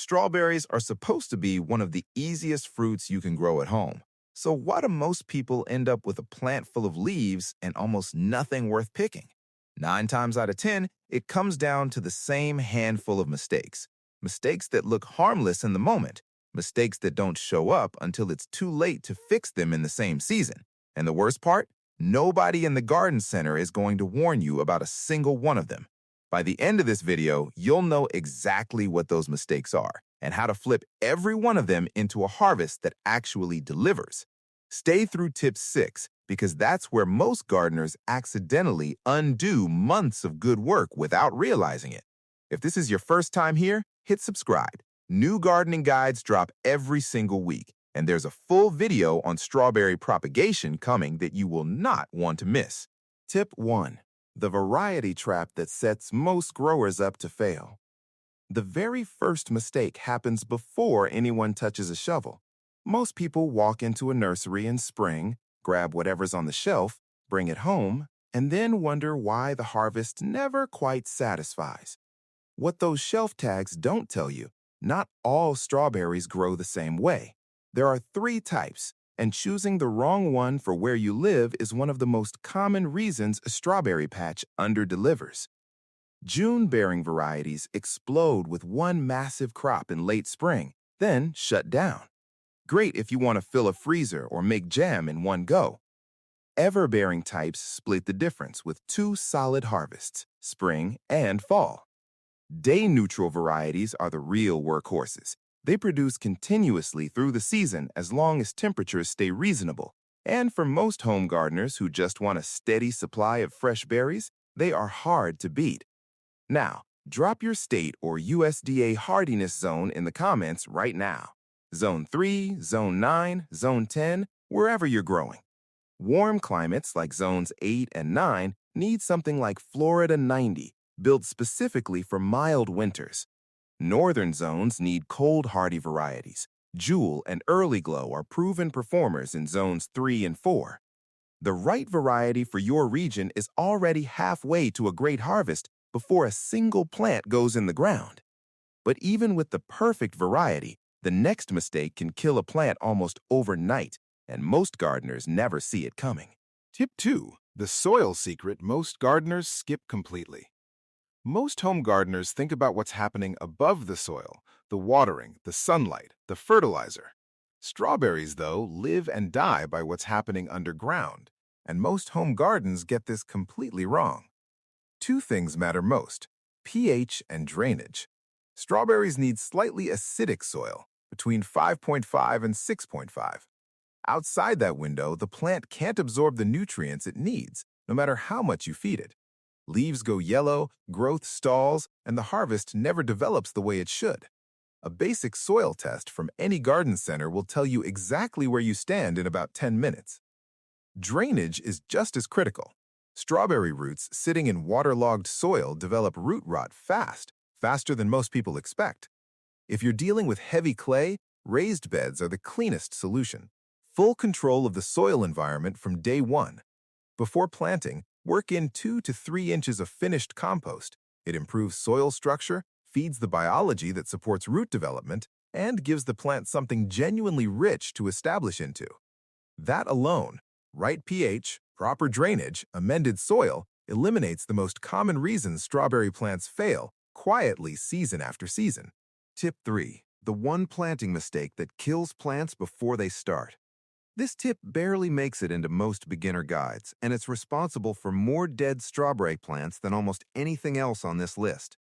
Strawberries are supposed to be one of the easiest fruits you can grow at home. So why do most people end up with a plant full of leaves and almost nothing worth picking? 9 times out of 10, it comes down to the same handful of mistakes. Mistakes that look harmless in the moment, mistakes that don't show up until it's too late to fix them in the same season. And the worst part? Nobody in the garden center is going to warn you about a single one of them. By the end of this video, you'll know exactly what those mistakes are and how to flip every one of them into a harvest that actually delivers. Stay through tip 6 because that's where most gardeners accidentally undo months of good work without realizing it. If this is your first time here, hit subscribe. New gardening guides drop every single week, and there's a full video on strawberry propagation coming that you will not want to miss. Tip 1. The variety trap that sets most growers up to fail. The very first mistake happens before anyone touches a shovel. Most people walk into a nursery in spring, grab whatever's on the shelf, bring it home, and then wonder why the harvest never quite satisfies. What those shelf tags don't tell you, not all strawberries grow the same way. There are 3 types, and choosing the wrong one for where you live is one of the most common reasons a strawberry patch underdelivers. June-bearing varieties explode with one massive crop in late spring, then shut down. Great if you want to fill a freezer or make jam in one go. Ever-bearing types split the difference with 2 solid harvests, spring and fall. Day-neutral varieties are the real workhorses. They produce continuously through the season as long as temperatures stay reasonable. And for most home gardeners who just want a steady supply of fresh berries, they are hard to beat. Now, drop your state or USDA hardiness zone in the comments right now. Zone 3, Zone 9, Zone 10, wherever you're growing. Warm climates like Zones 8 and 9 need something like Florida 90, built specifically for mild winters. Northern zones need cold-hardy varieties. Jewel and Early Glow are proven performers in Zones 3 and 4. The right variety for your region is already halfway to a great harvest before a single plant goes in the ground. But even with the perfect variety, the next mistake can kill a plant almost overnight, and most gardeners never see it coming. Tip 2. The soil secret most gardeners skip completely. Most home gardeners think about what's happening above the soil, the watering, the sunlight, the fertilizer. Strawberries, though, live and die by what's happening underground, and most home gardens get this completely wrong. 2 things matter most: pH and drainage. Strawberries need slightly acidic soil, between 5.5 and 6.5. Outside that window, the plant can't absorb the nutrients it needs, no matter how much you feed it. Leaves go yellow, growth stalls, and the harvest never develops the way it should. A basic soil test from any garden center will tell you exactly where you stand in about 10 minutes. Drainage is just as critical. Strawberry roots sitting in waterlogged soil develop root rot fast, faster than most people expect. If you're dealing with heavy clay, raised beds are the cleanest solution. Full control of the soil environment from day one. Before planting, work in 2 to 3 inches of finished compost. It improves soil structure, feeds the biology that supports root development, and gives the plant something genuinely rich to establish into. That alone, right pH, proper drainage, amended soil, eliminates the most common reasons strawberry plants fail quietly season after season. Tip 3. The one planting mistake that kills plants before they start. This tip barely makes it into most beginner guides, and it's responsible for more dead strawberry plants than almost anything else on this list.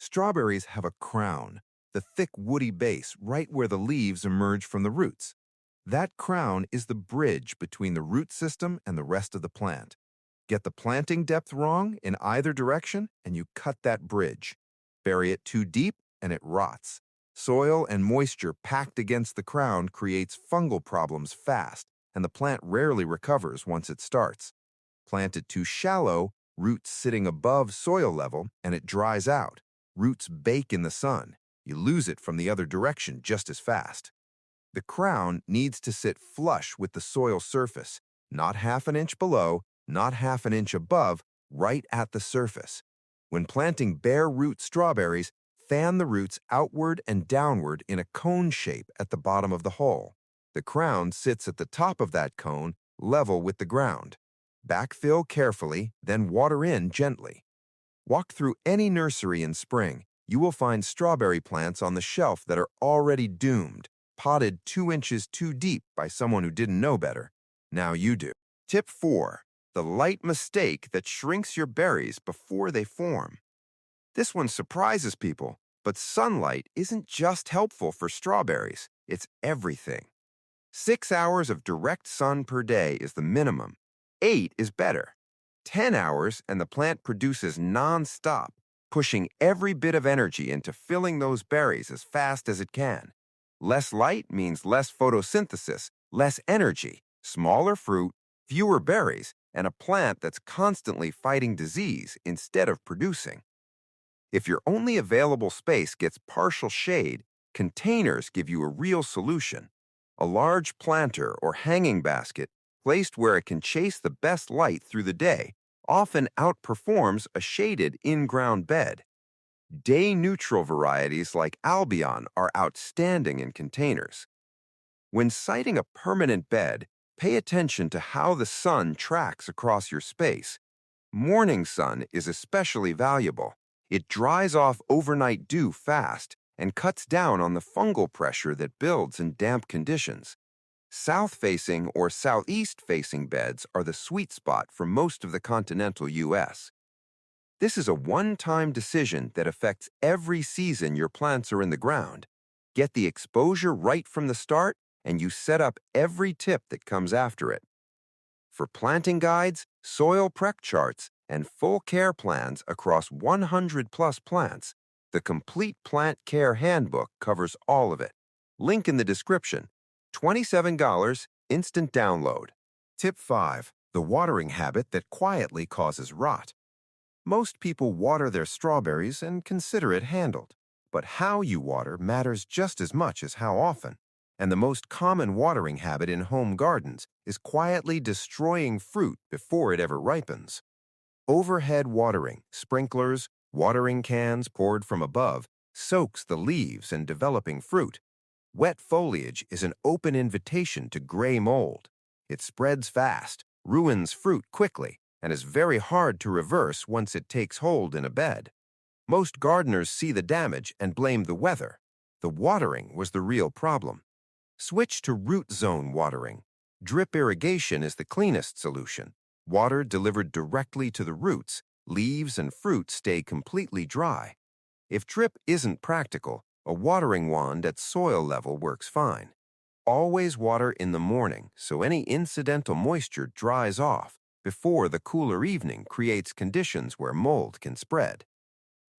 Strawberries have a crown, the thick woody base right where the leaves emerge from the roots. That crown is the bridge between the root system and the rest of the plant. Get the planting depth wrong in either direction, and you cut that bridge. Bury it too deep, and it rots. Soil and moisture packed against the crown creates fungal problems fast, and the plant rarely recovers once it starts. Plant it too shallow, roots sitting above soil level, and it dries out. Roots bake in the sun. You lose it from the other direction just as fast. The crown needs to sit flush with the soil surface, not half an inch below, not half an inch above, right at the surface. When planting bare root strawberries, Fan the roots outward and downward in a cone shape at the bottom of the hole. The crown sits at the top of that cone, level with the ground. Backfill carefully, then water in gently. Walk through any nursery in spring. You will find strawberry plants on the shelf that are already doomed, potted 2 inches too deep by someone who didn't know better. Now you do. Tip 4. The light mistake that shrinks your berries before they form. This one surprises people, but sunlight isn't just helpful for strawberries, it's everything. 6 hours of direct sun per day is the minimum. 8 is better. 10 hours and the plant produces non-stop, pushing every bit of energy into filling those berries as fast as it can. Less light means less photosynthesis, less energy, smaller fruit, fewer berries, and a plant that's constantly fighting disease instead of producing. If your only available space gets partial shade, containers give you a real solution. A large planter or hanging basket placed where it can chase the best light through the day often outperforms a shaded in-ground bed. Day-neutral varieties like Albion are outstanding in containers. When siting a permanent bed, pay attention to how the sun tracks across your space. Morning sun is especially valuable. It dries off overnight dew fast and cuts down on the fungal pressure that builds in damp conditions. South-facing or southeast-facing beds are the sweet spot for most of the continental U.S. This is a one-time decision that affects every season your plants are in the ground. Get the exposure right from the start, and you set up every tip that comes after it. For planting guides, soil prep charts, and full care plans across 100-plus plants, the Complete Plant Care Handbook covers all of it. Link in the description. $27, instant download. Tip 5. The watering habit that quietly causes rot. Most people water their strawberries and consider it handled. But how you water matters just as much as how often. And the most common watering habit in home gardens is quietly destroying fruit before it ever ripens. Overhead watering, sprinklers, watering cans poured from above, soaks the leaves and developing fruit. Wet foliage is an open invitation to gray mold. It spreads fast, ruins fruit quickly, and is very hard to reverse once it takes hold in a bed. Most gardeners see the damage and blame the weather. The watering was the real problem. Switch to root zone watering. Drip irrigation is the cleanest solution. Water delivered directly to the roots, leaves and fruit stay completely dry. If drip isn't practical, a watering wand at soil level works fine. Always water in the morning so any incidental moisture dries off before the cooler evening creates conditions where mold can spread.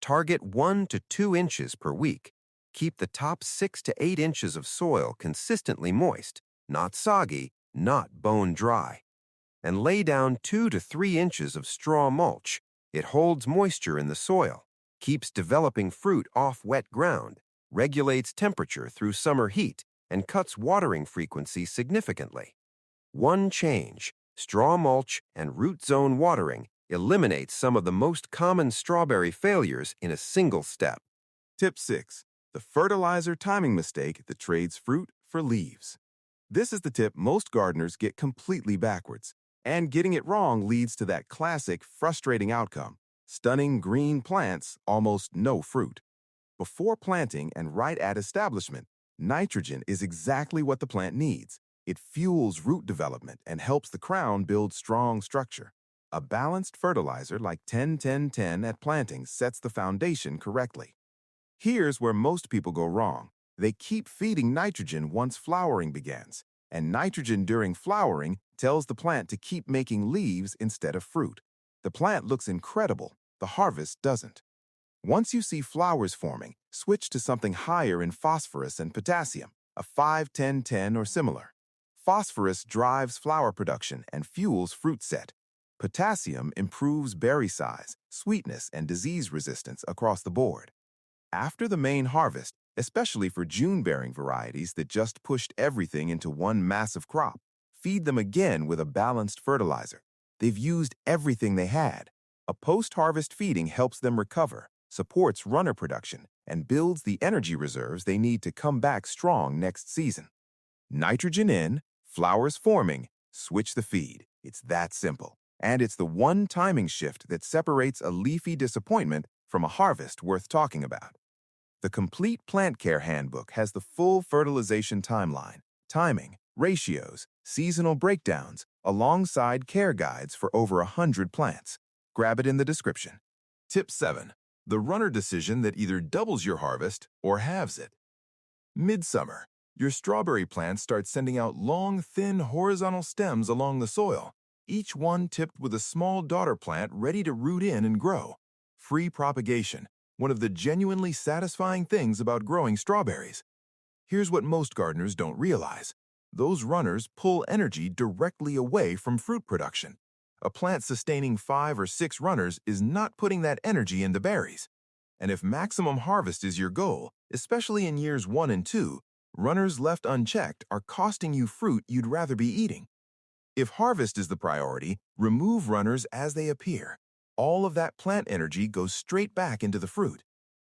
Target 1 to 2 inches per week. Keep the top 6 to 8 inches of soil consistently moist, not soggy, not bone dry. And lay down 2 to 3 inches of straw mulch. It holds moisture in the soil, keeps developing fruit off wet ground, regulates temperature through summer heat, and cuts watering frequency significantly. One change, straw mulch and root zone watering, eliminates some of the most common strawberry failures in a single step. Tip 6. The fertilizer timing mistake that trades fruit for leaves. This is the tip most gardeners get completely backwards, and getting it wrong leads to that classic frustrating outcome: stunning green plants, almost no fruit. Before planting and right at establishment, nitrogen is exactly what the plant needs. It fuels root development and helps the crown build strong structure. A balanced fertilizer like 10-10-10 at planting sets the foundation correctly. Here's where most people go wrong. They keep feeding nitrogen once flowering begins, and nitrogen during flowering tells the plant to keep making leaves instead of fruit. The plant looks incredible, the harvest doesn't. Once you see flowers forming, switch to something higher in phosphorus and potassium, a 5-10-10 or similar. Phosphorus drives flower production and fuels fruit set. Potassium improves berry size, sweetness, and disease resistance across the board. After the main harvest, especially for June-bearing varieties that just pushed everything into one massive crop, feed them again with a balanced fertilizer. They've used everything they had. A post-harvest feeding helps them recover, supports runner production, and builds the energy reserves they need to come back strong next season. Nitrogen in, flowers forming, switch the feed. It's that simple. And it's the one timing shift that separates a leafy disappointment from a harvest worth talking about. The Complete Plant Care Handbook has the full fertilization timeline, timing, ratios, seasonal breakdowns, alongside care guides for over 100 plants. Grab it in the description. Tip 7. The runner decision that either doubles your harvest or halves it. Midsummer. Your strawberry plants start sending out long, thin, horizontal stems along the soil, each one tipped with a small daughter plant ready to root in and grow. Free propagation, one of the genuinely satisfying things about growing strawberries. Here's what most gardeners don't realize. Those runners pull energy directly away from fruit production. A plant sustaining 5 or 6 runners is not putting that energy into berries. And if maximum harvest is your goal, especially in years 1 and 2, runners left unchecked are costing you fruit you'd rather be eating. If harvest is the priority, remove runners as they appear. All of that plant energy goes straight back into the fruit.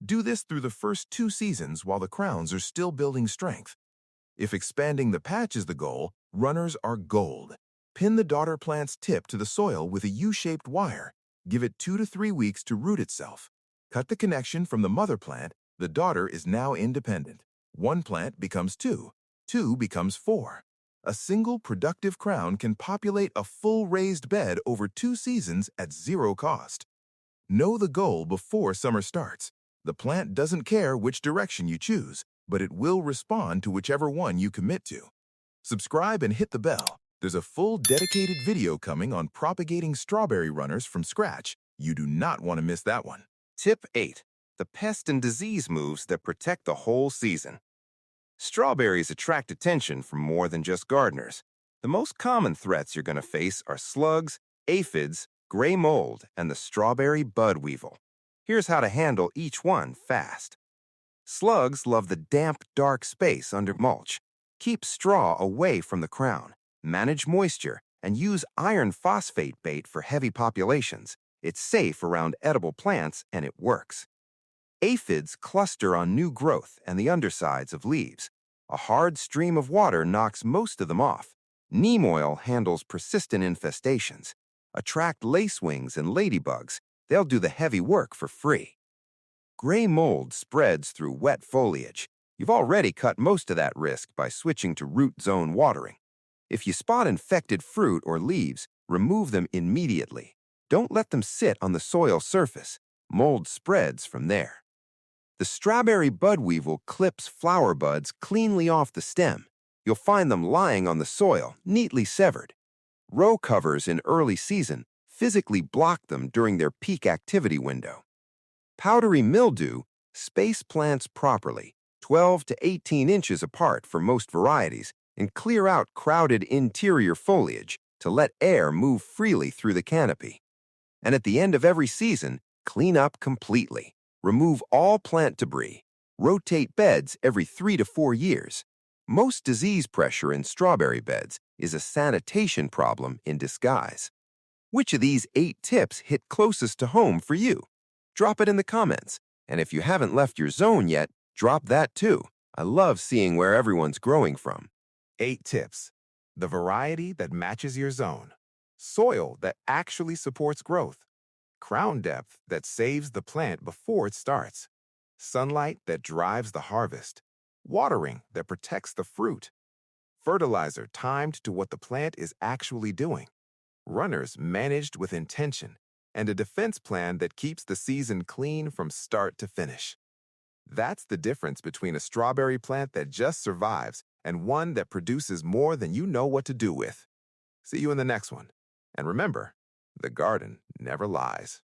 Do this through the first 2 seasons while the crowns are still building strength. If expanding the patch is the goal, runners are gold. Pin the daughter plant's tip to the soil with a U-shaped wire. Give it 2 to 3 weeks to root itself. Cut the connection from the mother plant. The daughter is now independent. 1 plant becomes 2. 2 becomes 4. A single productive crown can populate a full raised bed over 2 seasons at 0 cost. Know the goal before summer starts. The plant doesn't care which direction you choose, but it will respond to whichever one you commit to. Subscribe and hit the bell. There's a full dedicated video coming on propagating strawberry runners from scratch. You do not want to miss that one. Tip 8. The pest and disease moves that protect the whole season. Strawberries attract attention from more than just gardeners. The most common threats you're going to face are slugs, aphids, gray mold, and the strawberry bud weevil. Here's how to handle each one fast. Slugs love the damp, dark space under mulch. Keep straw away from the crown. Manage moisture and use iron phosphate bait for heavy populations. It's safe around edible plants and it works. Aphids cluster on new growth and the undersides of leaves. A hard stream of water knocks most of them off. Neem oil handles persistent infestations. Attract lacewings and ladybugs. They'll do the heavy work for free. Gray mold spreads through wet foliage. You've already cut most of that risk by switching to root zone watering. If you spot infected fruit or leaves, remove them immediately. Don't let them sit on the soil surface. Mold spreads from there. The strawberry bud weevil clips flower buds cleanly off the stem. You'll find them lying on the soil, neatly severed. Row covers in early season physically block them during their peak activity window. Powdery mildew, space plants properly, 12 to 18 inches apart for most varieties, and clear out crowded interior foliage to let air move freely through the canopy. And at the end of every season, clean up completely. Remove all plant debris. Rotate beds every 3 to 4 years. Most disease pressure in strawberry beds is a sanitation problem in disguise. Which of these 8 tips hit closest to home for you? Drop it in the comments. And if you haven't left your zone yet, drop that too. I love seeing where everyone's growing from. 8 tips. The variety that matches your zone. Soil that actually supports growth. Crown depth that saves the plant before it starts. Sunlight that drives the harvest. Watering that protects the fruit. Fertilizer timed to what the plant is actually doing. Runners managed with intention. And a defense plan that keeps the season clean from start to finish. That's the difference between a strawberry plant that just survives and one that produces more than you know what to do with. See you in the next one. And remember, the garden never lies.